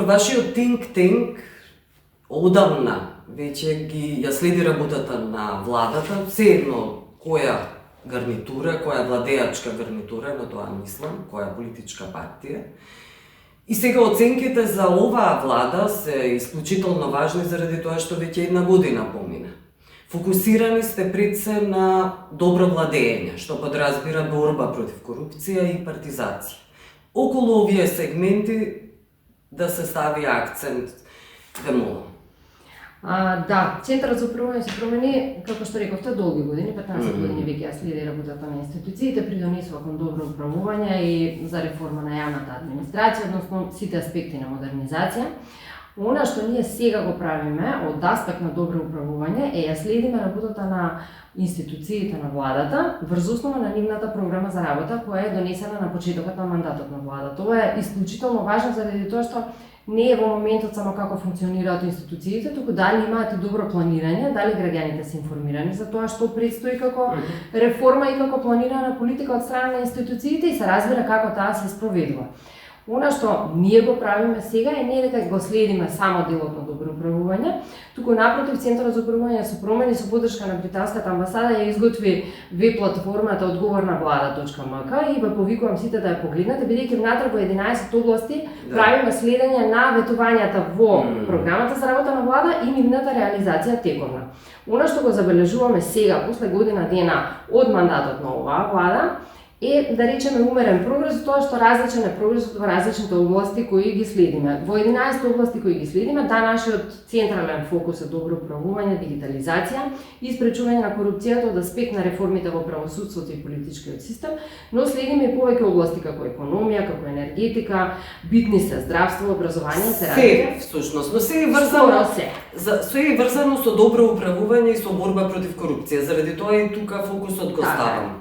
доктор, вашиот think tank одамна веќе ја следи работата на владата, сеедно која гарнитура, која владеачка гарнитура, на тоа мислам, која политичка партија. И сега оценките за оваа влада се исклучително важни заради тоа што веќе една година помина. Фокусирани сте пред се на добро владење, што подразбира борба против корупција и партизација. Околу овие сегменти да се стави акцент, ве молам. Да, Центарот за управување се промени, како што рековте, долги години, 15 години веќе ја следи работата на институциите, придонесува кон добро управување и за реформа на јавната администрација, односно сите аспекти на модернизација. Она што ние сега го правиме од аспект на добро управување е ја следиме работата на институциите на владата врз основа на нивната програма за работа која е донесена на почетокот на мандатот на владата. Тоа е исклучително важно заради тоа што не е во моментот само како функционираат институциите, туку дали имаат и добро планирање, дали граѓаните се информирани за тоа што предстои како реформа и како планирана политика од страна на институциите и се разбира како таа се спроведува. Она што ние го правиме сега е не дека го следиме само делот на добро управување, туку напротив Центарот за управување со промени со поддршка на британската амбасада ја изготви веб платформата одговорнавлада.mk и ве повикувам сите да ја погледнете, бидејќи внатре во 11 области правиме следење на ветувањата во програмата за работа на влада и нивната реализација тековна. Она што го забележуваме сега, после година дена од мандатот на оваа влада, е, да речеме, умерен прогрес, тоа што различен е прогресот во различните области кои ги следиме. Во 11 области кои ги следиме, нашиот централен фокус е добро управување, дигитализација и спречување на корупцијата од аспект на реформите во правосудството и политичкиот систем, но следиме и повеќе области како економија, како енергетика, битни се здравство, образование, се развитие. Се, всушност, но се е врзано со добро управување и со борба против корупција. Заради тоа и тука фокусот го ставам.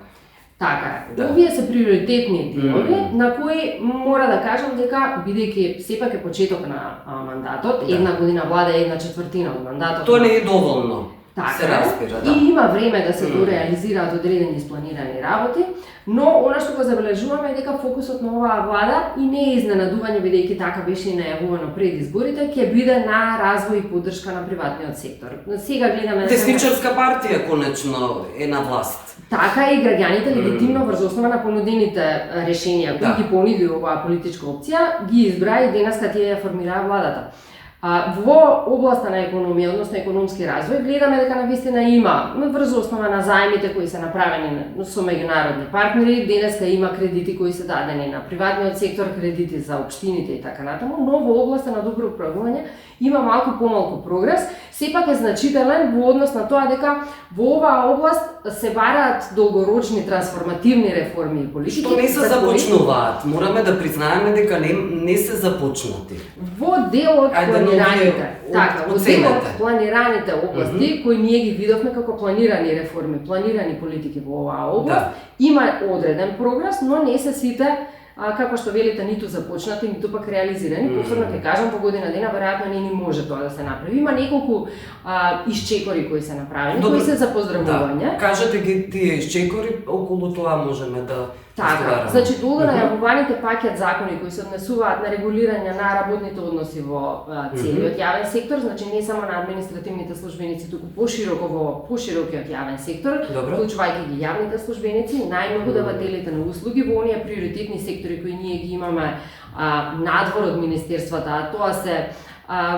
Така е. Овие се приоритетни делови на кои мора да кажам дека бидејќи сепак е почеток на мандатот, една година влада е 1/4 од мандатот. Тоа не е доволно. Така, се разбира, да. И има време да се дореализираат одредени испланирани работи, но она што го забележуваме е дека фокусот на оваа влада и не е изненадување бидејќи така беше и најавувано пред изборите, ќе биде на развој и поддршка на приватниот сектор. Сега гледаме Десничарска партија конечно е на власт. Така и граѓаните легитимно врз основа на понудените решенија кои ги понуди оваа политичка опција ги избра и денеска тие ја формираа владата. Во областа на економија, односно економски развој, гледаме дека навистина има врз основа на заемите кои се направени со меѓународни партнери, денеска има кредити кои се дадени на приватниот сектор, кредити за општините и така натаму, но во областа на добро управување има малку помалку прогрес, сепак е значителен во однос на тоа дека во оваа област се бараат долгорочни трансформативни реформи и политики. Што не се започнуваат, мораме да признаеме дека не се започнати. Во дел од планираните области кои ние ги видовме како планирани реформи, планирани политики во оваа област, има одреден прогрес, но не се сите како што велите, ниту започнати, ниту пак реализирани. Повторно ќе кажам, по година дена веројатно не ни може тоа да се направи. Има неколку исчекори кои се направени, кои се за поздравување. Кажете ги тие исчекори, околу тоа можеме да Така, значи долго најавуваните пакет закони кои се однесуваат на регулирање на работните односи во целиот јавен сектор, значи не само на административните службеници, туку пошироко во поширокиот јавен сектор, вклучувајќи ги јавните службеници, најмногу давателите на услуги во оние приоритетни сектори кои ние ги имаме надвор од министерствата, а тоа се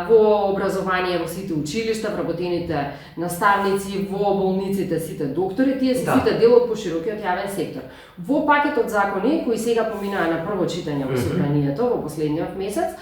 во образование, во сите училишта, вработените наставници, во болниците, сите доктори, тие се сите дел од поширокиот јавен сектор. Во пакетот закони, кои сега поминаа на прво читање во собранието во последниот месец,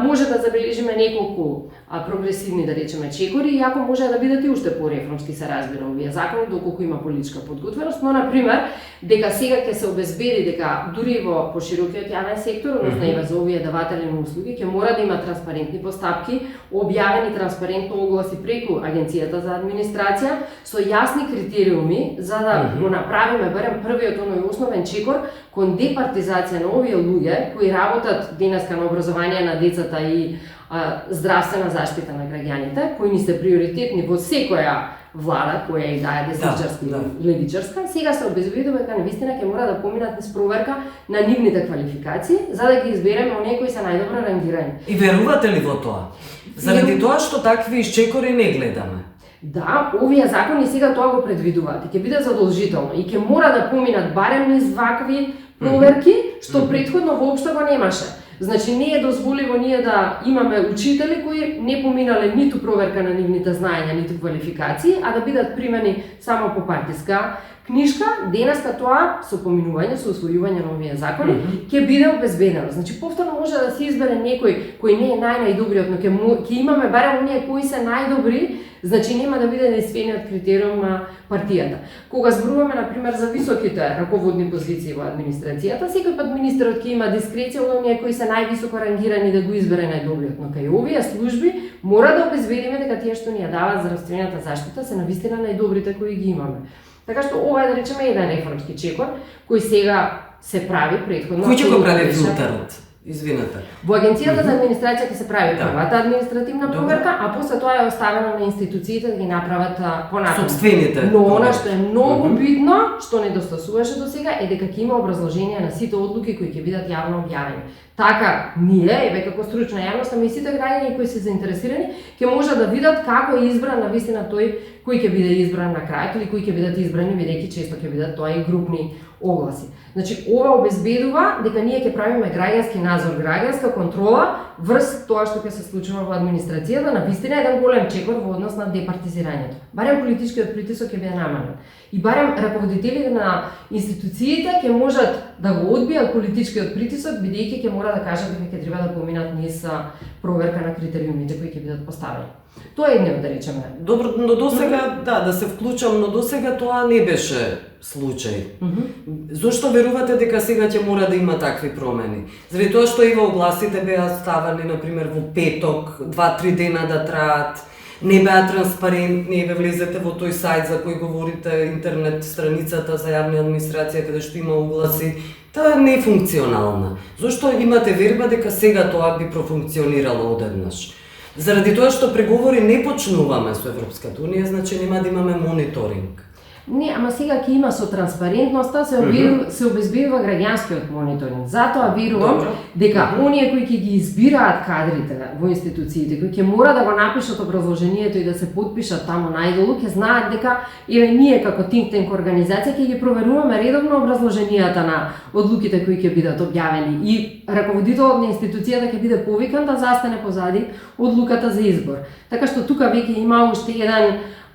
може да забележиме неколку прогресивни, да речеме, чекори, иако може да бидат и уште по-реформски, се разбира, овие закони, доколку има политичка подготвеност, но, например, дека сега ќе се обезбеди дека дури во поширокиот јавен сектор, односно и за овие даватели на услуги, ќе мора да има транспарентни постапки, објавени транспарентно огласи преку Агенцијата за администрација, со јасни критериуми, за да го направиме барем првиот оној основен чекор кон департизација на овие луѓе кои работат денеска на образование, на децата и здравствена заштита на граѓаните, кои ни се приоритетни во секоја влада, која и да е десничарска или левичарска, сега се обезбедува дека навистина ќе мора да поминат низ проверка на нивните квалификации, за да ги избереме оние кои се најдобро рангирани. И верувате ли во тоа? Заради тоа што такви исчекори не гледаме. Да, овие закони сега тоа го предвидуваат и ќе биде задолжително и ќе мора да поминат барем низ вакви проверки, што претходно воопшто го немаше. Значи не е дозволиво ние да имаме учители кои не поминале ниту проверка на нивните знаења, ниту квалификации, а да бидат примени само по партиска книжка. Денеска тоа со поминување, со усвојување на овие закони ќе биде обезбедено. Значи повторно може да се избере некој кој не е најдобриот, но ќе имаме барем оние кои се најдобри. Значи нема да биде несвениот критериум на партијата. Кога зборуваме на пример за високите раководни позиции во администрацијата, секој пат министерот ќе има дискреција од оние кои се највисоко рангирани да го избере најдобриот, но кај овие служби мора да обезбедиме дека тие што ни ја даваат здравствената заштита се навистина најдобрите кои ги имаме. Така што ова е да речеме еден реформски чекор кој сега се прави претходно. Кој ќе го прави филтерот? Извинете. Во Агенцијата за администрација ќе се прави првата административна проверка, а после тоа е оставено на институциите да ги направат понатаму. Собствените. Но она што е многу битно, што недостасуваше до сега, е дека ќе има образложение на сите одлуки кои ќе бидат јавно објавени. Така ние, еве како стручна јавност, ама и сите граѓани кои се заинтересирани, ќе можат да видат како е избран навистина тој кој ќе биде избран на крајот или кои ќе бидат избрани, бидејќи често ќе бидат тоа и групни огласи. Значи, ова обезбедува дека ние ќе правиме граѓански надзор, граѓанска контрола врз тоа што ќе се случува во администрацијата, навистина еден голем чекор во однос на департизирањето. Барем политичкиот притисок ќе биде намален. И барем раководителите на институциите ќе можат да го одбијат политичкиот притисок, бидејќи ќе мора да кажат дека ќе треба да поминат низ проверка на критериумите кои ќе бидат поставени. Тоа е едно да речеме. Добро, но досега да се вклучам, но досега тоа не беше случај. Зошто верувате дека сега ќе мора да има такви промени? Заради тоа што и во огласите беа ставани на пример во петок, 2-3 дена да траат, не беа транспарентни, ве влезете во тој сајт за кој говорите, интернет страницата за јавна администрација каде што има огласи, таа не е функционална. Зошто имате верба дека сега тоа би профункционирало одеднаш? Заради тоа што преговори не почнуваме со Европската унија, значи нема да имаме мониторинг. Не, ама сега ќе има со транспарентноста се обезбедува граѓанскиот мониторинг. Затоа верувам дека оние кои ќе ги избираат кадрите во институциите, кои ќе мора да го напишат образложението и да се потпишат таму најдолу, ќе знаат дека еве ние како think tank организација ќе ги проверуваме редовно образложенијата на одлуките кои ќе бидат објавени и раководителот на институцијата ќе биде повикан да застане позади одлуката за избор. Така што тука веќе има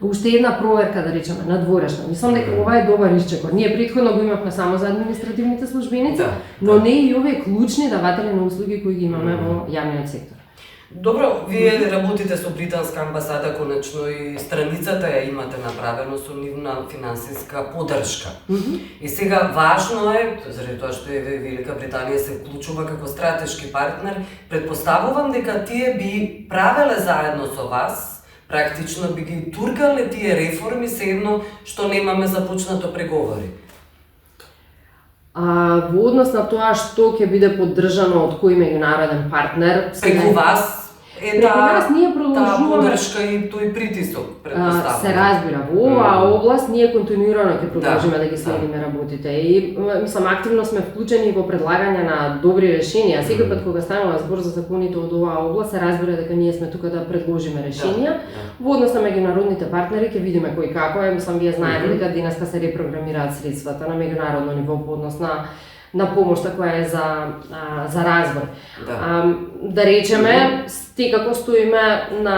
уште една проверка, да речеме, надворешна. Мислам дека ова е добар исчекор. Ние претходно го имавме само за административните службеници, но не и овие клучни даватели на услуги кои ги имаме во јавниот сектор. Добро, вие работите со британска амбасада, конечно и страницата ја имате направено со нивна финансиска поддршка. И сега важно е, заради тоа што Велика Британија се вклучува како стратешки партнер, предпоставувам дека тие би правеле заедно со вас, практично би ги туркале тие реформи се едно што немаме започнато преговори. Во однос на тоа што ќе биде поддржано од кој меѓународен партнер, преку вас преку нас ние продолжуваме поддршка и тој притисок, предпоставувам. Се разбира, во оваа област ние континуирано ќе продолжиме да ги следиме работите и мислам активно сме вклучени во предлагање на добри решенија. Секој пат кога станува збор за законите од оваа област се разбира дека ние сме тука да предложиме решенија. Во однос на меѓународните партнери ќе видиме кој како е. Мислам вие знаете дека денеска се репрограмираат средствата на меѓународно ниво по однос на помошта која е за развој. Да речеме, како стоиме на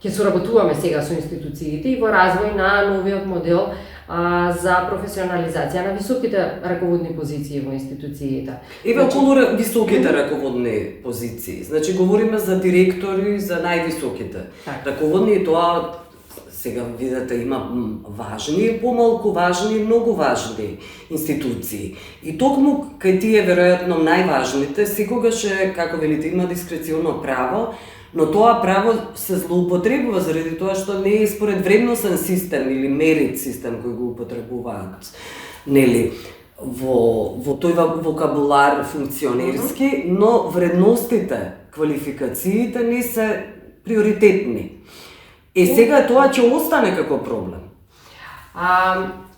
ќе соработуваме сега со институциите и во развој на новиот модел за професионализација на високите раководни позиции во институциите. Еве околу високите раководни позиции. Значи говориме за директори, за највисоките раководни и тоа сега видите има важни, помалку важни и многу важни институции. И токму кај тие веројатно најважните секогаш е, како велите, има дискреционно право, но тоа право се злоупотребува заради тоа што не е според вредносен систем или мерит систем кој го употребуваат. Нели? во тој вокабулар функционерски, но вредностите, квалификациите не се приоритетни. Сега тоа ќе остане како проблем.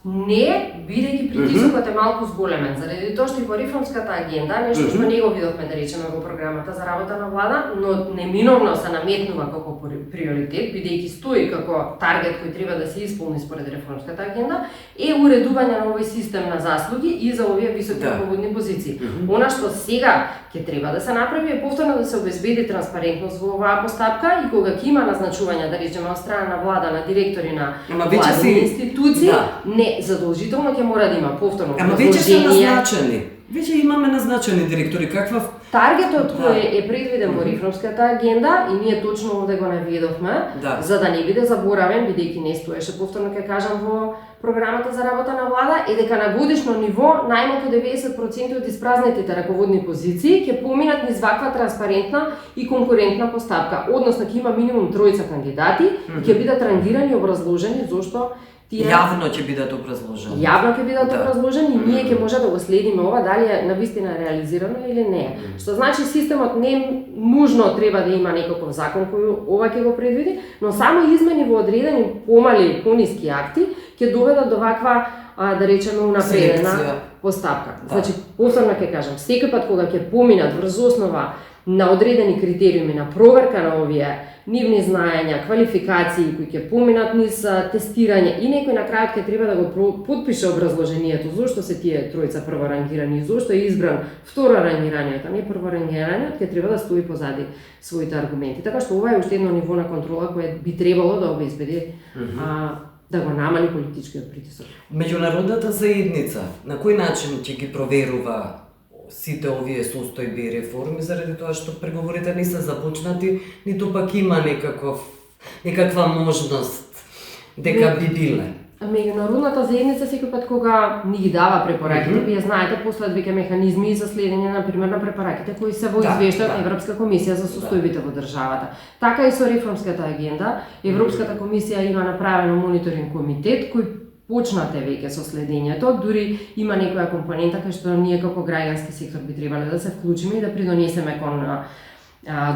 Не, бидејќи притисокот е малку зголемен, заради тоа што и во реформската агенда, нешто што не го видовме да речеме во програмата за работа на влада, но неминовно се наметнува како приоритет, бидејќи стои како таргет кој треба да се исполни според реформската агенда, е уредување на овој систем на заслуги и за овие високи руководни позиции. Она што сега ќе треба да се направи е повторно да се обезбеди транспарентност во оваа постапка и кога ќе има назначување, да речеме, од страна на влада, на директори на владени институции, не задолжително ќе мора да има повторно образложение. Веќе се назначени. Веќе имаме назначени директори. Каква таргетот кој е предвиден во реформската агенда и ние точно овде го наведовме, за да не биде заборавен, бидејќи не стоеше повторно ќе кажам во програмата за работа на влада, е дека на годишно ниво најмалку 90% од испразнетите раководни позиции ќе поминат низ ваква транспарентна и конкурентна постапка, односно ќе има минимум 3 кандидати и ќе бидат рангирани и образложени зошто јавно ќе бидат образложени. Јавно ќе бидат образложени и ние ќе може да го следиме ова дали е навистина реализирано или не. Што значи системот не нужно треба да има некаков закон кој ова ќе го предвиди, но само измени во одредени помали, пониски акти ќе доведат до ваква, да речеме, унапредена постапка. Значи, повторно ќе кажам, секој пат кога ќе поминат врз основа на одредени критериуми на проверка на овие нивни знаења, квалификации кои ќе поминат низ тестирање и некој на крајот ќе треба да го потпише образложението зошто се тие тројца прворангирани и зошто е избран второ рангираниот, а не прво рангираниот, ќе треба да стои позади своите аргументи. Така што ова е уште едно ниво на контрола кое би требало да обезбеди да го намали политичкиот притисок. Меѓународната заедница на кој начин ќе ги проверува сите овие состојби и реформи, заради тоа што преговорите не се започнати, ниту пак има некаква можност дека би биле. Меѓународната заедница секој пат кога ни ги дава препораките, вие знаете, последваќе механизми за следење например на препораките кои се во извештајот на Европска комисија за состојбите во државата. Така и со реформската агенда, Европската комисија има направено мониторинг комитет кој почнате веќе со следењето, дури има некоја компонента кај што ние како граѓански сектор би требале да се вклучиме и да придонесеме кон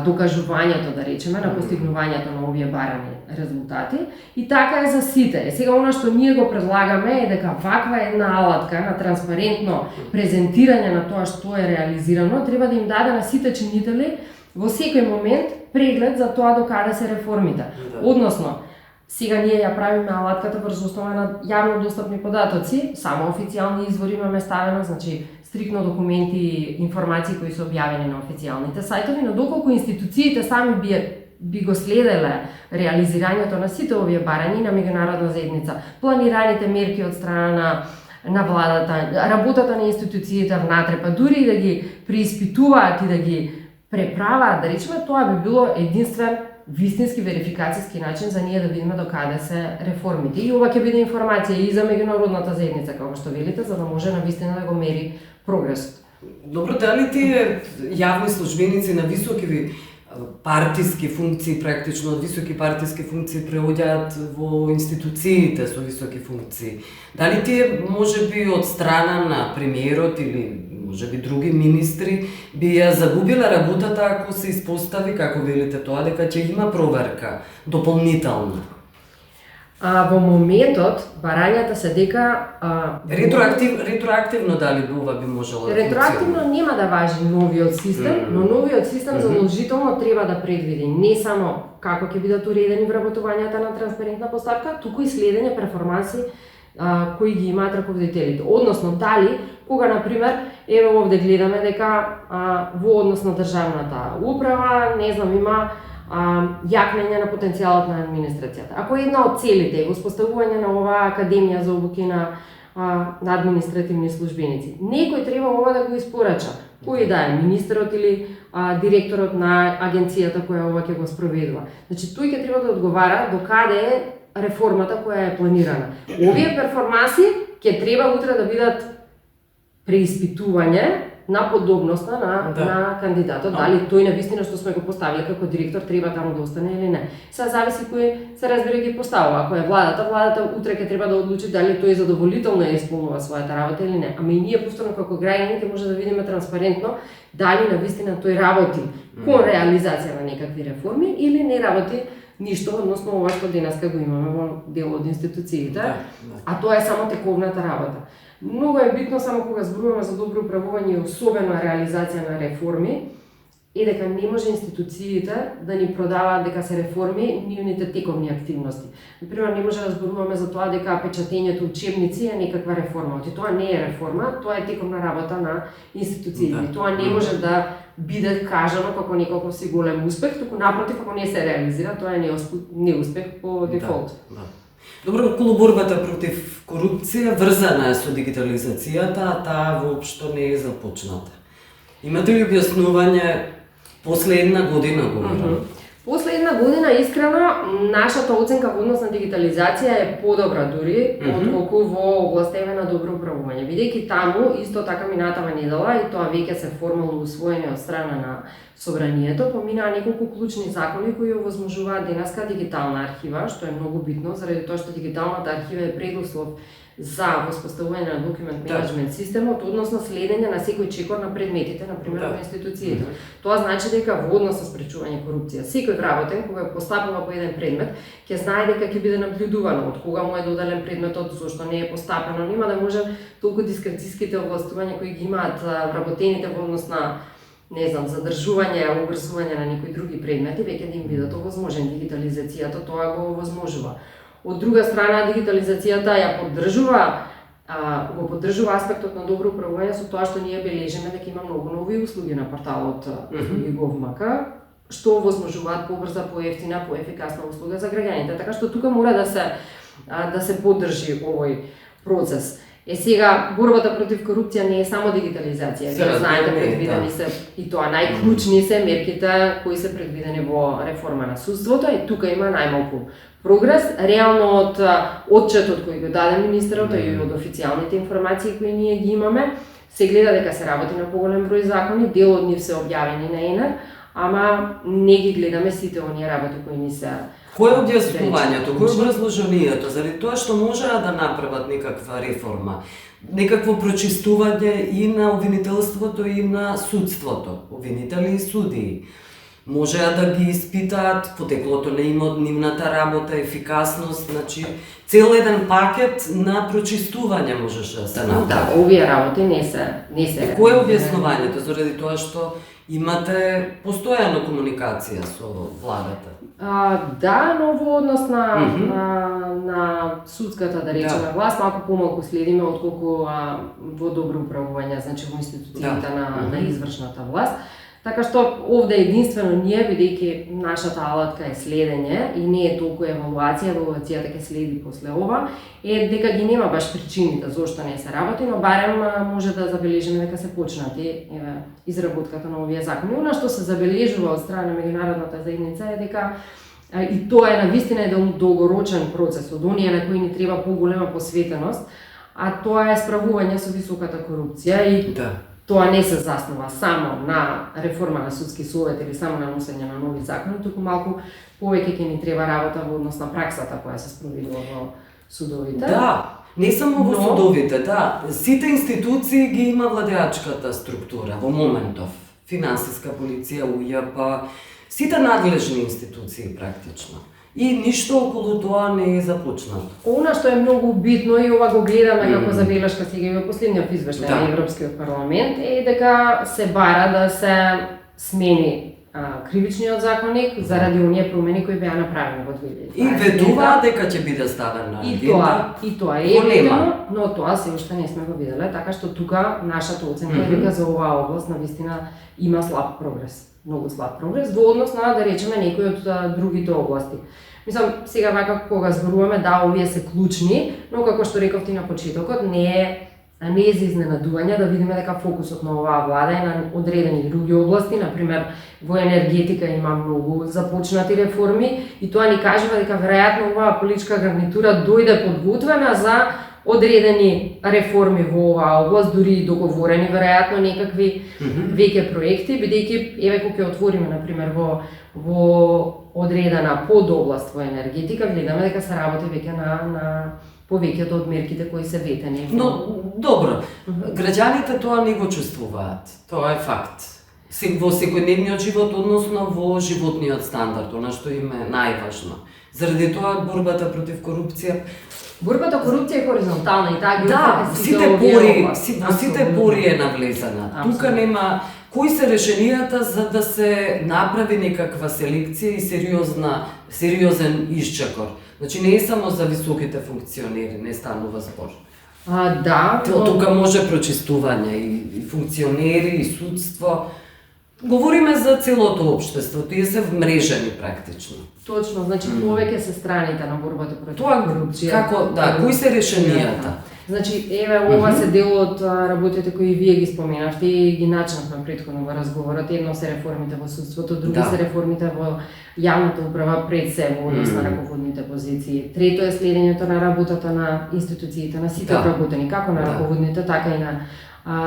докажувањето, да речеме, на постигнувањето на овие барани резултати. И така е за сите. Сега она што ние го предлагаме е дека ваква една алатка на транспарентно презентирање на тоа што е реализирано треба да им даде на сите чинители во секој момент преглед за тоа докаде се реформите. Односно, сега ние ја правиме алатката врз основа на јавно достапни податоци, само официјални извори имаме ставено, значи стрикно документи и информации кои се објавени на официјалните сајтови, но доколку институциите сами би го следеле реализирањето на сите овие барања на меѓународна заедница, планираните мерки од страна на владата, работата на институциите внатре, па дури и да ги преиспитуваат и да ги преправаат, да речеме, тоа би било единствен вистински верификацијски начин за ние да видиме докаде се реформите. И ова ќе биде информација и за меѓународната заедница, како што велите, за да може навистина да го мери прогресот. Добро, дали тие јавни службеници на високи партиски функции, практично од високи партиски функции преоѓаат во институциите со високи функции? Дали тие можеби од страна на премиерот или можеби други министри би ја загубила работата ако се испостави, како велите тоа, дека ќе има проверка дополнителна? Во моментот барањата се дека ретроактивно дали ова би можело да функционира? Ретроактивно нема да важи новиот систем, но новиот систем задолжително треба да предвиди не само како ќе бидат уредени вработувањата на транспарентна постапка, туку и следење перформанси кои ги имаат раководителите. Односно, дали, кога, например, еве овде гледаме дека во однос на државната управа, не знам, има јакнење на потенцијалот на администрацијата. Ако една од целите е воспоставување на оваа академија за обуки на административни службеници, некој треба ова да го испорача. Кој да е, министерот или директорот на агенцијата која ова ќе го спроведува. Значи, тој ќе треба да одговара до каде е реформата која е планирана. Овие перформанси ќе треба утре да бидат преиспитување на подобноста на кандидатот, дали тој навистина што сме го поставили како директор треба таму да остане или не. Сега зависи кој се разбира ги поставува. Ако е владата утре ќе треба да одлучи дали тој задоволително ја исполнува својата работа или не. Ама и ние повторно како граѓани ќе може да видиме транспарентно дали навистина тој работи кон реализација на некакви реформи или не работи ништо, односно ова што денеска го имаме во дел од институциите, а тоа е само тековната работа. Многу е битно само кога зборуваме за добро управување и особено реализација на реформи, е дека не може институциите да ни продаваат дека се реформи нивните тековни активности. Например, не може да зборуваме за тоа дека печатењето учебници е некаква реформа. Тоа не е реформа, тоа е тековна работа на институциите. Тоа не може да биде кажано како неколку си голем успех, туку напротив, ако не се реализира, тоа е неуспех по дефолт. Добро, околу борбата против корупција врзана е со дигитализацијата, а таа воопшто не е започната. Имате ли објаснување после една година говорам? После една година, искрено, нашата оценка во однос на дигитализација е подобра дури, отколку во областта на добро управување. Бидејќи таму, исто така минатава недела, и тоа веќе се формално усвоени од страна на Собранието, поминаа неколку клучни закони кои овозможуваат денеска дигитална архива, што е многу битно, заради тоа што дигиталната архива е предуслов за воспоставување на документ менеджмент системот, односно следење на секој чекор на предметите, например, во институциите. Тоа значи дека во однос со спречување корупција, секој вработен кога постапува по еден предмет, ќе знае дека ќе биде наблюдувано од кога му е доделен предметот, зошто не е постапено, нема да може толку дискрециските овластувања кои ги имаат вработените во однос на задржување, обрзување на некои други предмети, веќе да им бидат овозможени. Дигитализацијата тоа го овозможува. Од друга страна, дигитализацијата ја поддржува аспектот на добро управување со тоа што ние бележиме дека има многу нови услуги на порталот Govmk, што овозможуваат побрза, поевтина, поефикасна услуга за граѓаните. Така што тука мора да се поддржи овој процес. Сега, борбата против корупција не е само дигитализација. Вие знаете, предвидени се и тоа најклучни се мерките кои се предвидени во реформа на судството, и тука има најмалку прогрес. Реално од отчетот кој го даде министерот и од официјалните информации кои ние ги имаме, се гледа дека се работи на поголем број закони, дел од нив се објавени на ЕНР, ама не ги гледаме сите оние работи кои ни се. Кој е објаснувањето, кој е образложението, заради тоа што можеа да направат некаква реформа, некакво прочистување и на обвинителството и на судството, обвинители и судии. Можеа да ги испитаат потеклото на имот, нивната работа, ефикасност, значи цел еден пакет на прочистување можеше да се направи. Да, овие работи не се. Кој е објаснувањето, заради тоа што имате постојано комуникација со владата? Но во однос на судската, да речеме, власт, малку помалку следиме отколку во добро управување, значи во институциите на извршната власт. Така што овде единствено ние, бидејќи нашата алатка е следење и не е толку евалуацијата ќе следи после ова, е дека ги нема баш причините зошто не се работи, но барем може да забележиме дека се почнати изработката на овие закони. Она што се забележува од страна на меѓународната заедница е дека и тоа е навистина еден долгорочен процес, од оние на кои ни треба поголема посветеност, а тоа е справување со високата корупција и тоа не се заснова само на реформа на судски совет или само на носење на нови закони, туку малку повеќе ќе ни треба работа во однос на праксата која се спроведува во судовите. Да, не само во судовите, да. Сите институции ги има владеачката структура во моментов. Финансиска полиција, УЈП, сите надлежни институции практично. И ништо околу тоа не е започнато. Она што е многу битно и ова го гледаме како забелешка сега и во последниот извештај на Европскиот парламент е дека се бара да се смени кривичниот законник заради оние промени кои беа направени во 2020. И ведува дека ќе биде ставен на агенда. И тоа е видено, но тоа се уште не сме го виделе, така што тука нашата оценка е дека за оваа област навистина има слаб прогрес. Многу слаб прогрес во однос на, да речеме, некои од другите области. Мислам, сега вака кога зборуваме, да, овие се клучни, но како што рековте на почетокот, не е за изненадување да видиме дека фокусот на оваа влада е на одредени други области, например во енергетика има многу започнати реформи и тоа ни кажува дека веројатно оваа политичка гарнитура дојде подготвена за одредени реформи во оваа област, дури и договорени веројатно некакви веќе проекти, бидејќи еве кога ќе отвориме на пример во одредена подобласт во енергетика, гледаме дека се работи веќе на повеќето од мерките кои се ветени. Но добро, граѓаните тоа не го чувствуваат. Тоа е факт. Во секојдневниот живот, односно во животниот стандард, она што им е најважно. Заради тоа борбата против корупција. Борбата корупција е хоризонтална и таа ги Да, сите пори е навлезена. Тука нема кои се решенијата за да се направи некаква селекција и сериозен исчекор. Значи не е само за високите функционери, не станува збор. Да, Тука може прочистување и функционери, и судство. Говориме за целото општество, тие се вмрежени практично. Точно, значи повеќе се страните на борбата против Тоа корупција. како, да, кои се решенијата? Значи, еве, ова се дел од работите кои вие ги споменавте и ги начнавме претходно во разговорот. Едно се реформите во судството, други се реформите во јавната управа пред се во однос на раководните позиции. Трето е следењето на работата на институциите, на сите вработени, како на раководните, така и на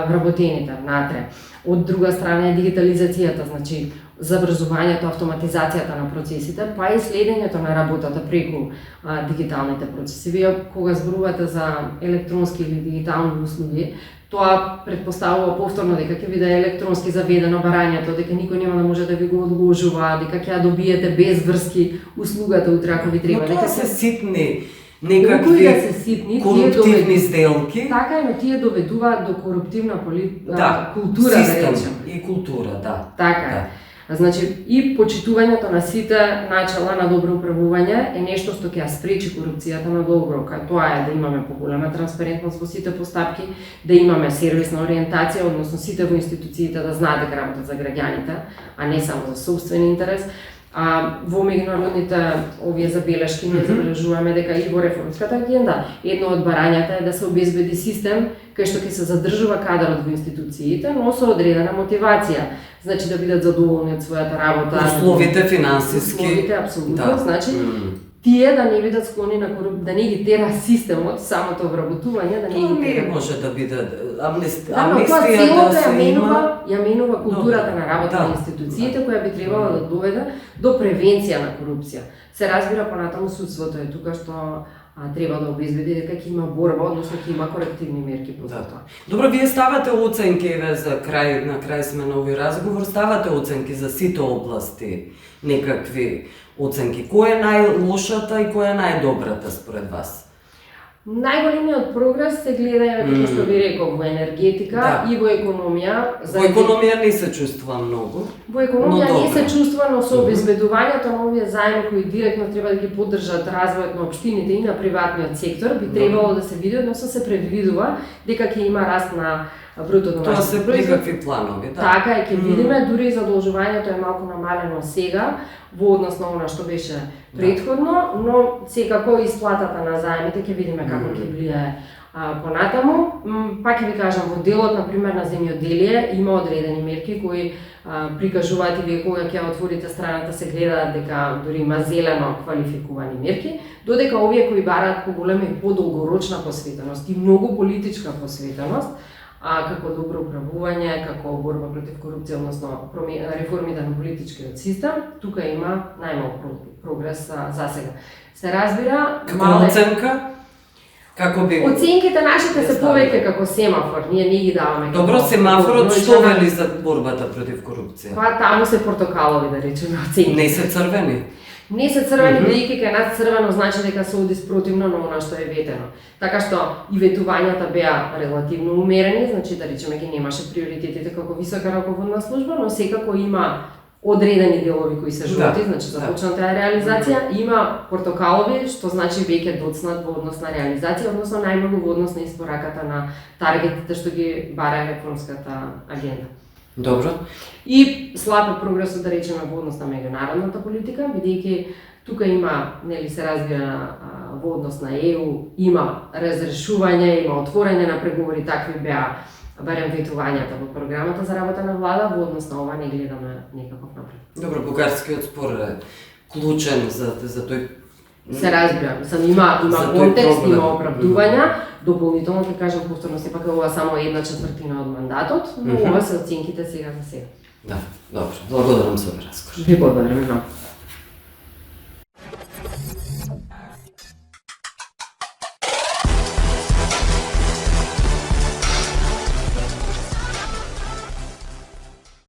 вработените внатре. Од друга страна е дигитализацијата, значи забрзувањето, автоматизацијата на процесите, па и следењето на работата преку дигиталните процеси. Вие кога зборувате за електронски или дигитални услуги, тоа предпоставува повторно дека ќе биде електронски заведено барањето, дека никој нема да може да ви го одложува, дека ќе ја добиете без врски услугата утре ако ви треба. Но тоа се ситни некакви коруптивни сделки. Така е, но тие доведуваат до коруптивна култура, систем, да речем. И култура, да. Така е. Значи, и почитувањето на сите начала на добро управување е нешто што ќе ја спречи корупцијата на долго. Тоа е да имаме поголема транспарентност во сите постапки, да имаме сервисна ориентација, односно сите во институциите да знаат дека работат за граѓаните, а не само за собствен интерес. Во меѓународните овие забелешки ние забележуваме дека и во реформската агенда едно од барањата е да се обезбеди систем кај што ќе се задржува кадарот во институциите, но со одредена мотивација. Значи да бидат задоволни од својата работа. Условите финансиски. Условите, апсолутно. Значи, тие да не бидат склони на да не ги тера системот, самото обработување, да не ги тера. Не може да биде амнестија да се има. Ја менува културата на работа на институциите, која би требало да доведе до превенција на корупција. Се разбира понатаму судството е тука што треба да обезбеди дека ќе има борба, односно ќе има корективни мерки по тоа. Добро, вие ставате оценки еве за крај, на крај сме на овој разговор, ставате оценки за сите области, некакви оценки. Која е најлошата и која е најдобрата според вас? Најголемиот прогрес се гледа, како што ви реков, во енергетика и во економија. Во економија не се чувствува многу. Во економија не се чувствува, но со обезбедувањето на овие заеми кои директно треба да ги поддржат развојот на општините и на приватниот сектор, би требало да се види, односно се предвидува дека ќе има раст на бруто домашен Тоа се некакви планови, да. Така е, ќе видиме, дури и задолжувањето е малку намалено сега во однос на она што беше претходно, но секако исплатата на заемите ќе видиме како ќе влијае понатаму. Пак ќе ви кажам, во делот на пример на земјоделие има одредени мерки кои прикажуваат и вие кога ќе отворите страната се гледаат дека дури има зелено квалификувани мерки, додека овие кои бараат поголема и подолгорочна посветеност и многу политичка посветеност, како добро управување, како борба против корупција, односно реформите на политичкиот систем, тука има најмалку прогрес за сега. Се разбира, како оценка? Како би оценките нашите се повеќе како семафор, ние не ги даваме. Добро, семафорот што вели за борбата против корупција? Па таму се портокалови, да речеме, оценки. Не се црвени? Не се црвени, бидејќи кај нас црвено значи дека се оди спротивно на она што е ветено. Така што и ветувањата беа релативно умерени, значи да речеме ги немаше приоритетите како висока раководна служба, но секако има одредени делови кои се жолти, значи започната е реализација, има портокалови, што значи веќе доцнат во однос на реализација, односно најмногу во однос на испораката на таргетите што ги бара реформската агенда. Добро. И слаб е прогресот, да речеме, во однос на меѓународната политика, бидејќи тука има, нели се разбира, во однос на ЕУ, има разрешување, има отворање на преговори, такви беа барем ветувањата во програмата за работа на влада, во однос на ова не гледаме некаков напред. Добро, бугарскиот спор е клучен за тој Се разбира, мислам, има Затоа е контекст, проблем. има оправдувања, дополнително ќе кажам повторно, сепак е ова само 1/4 од мандатот, но ова се оценките сега за сега. Да, добро. Благодарам се за разговор. Ви благодарам.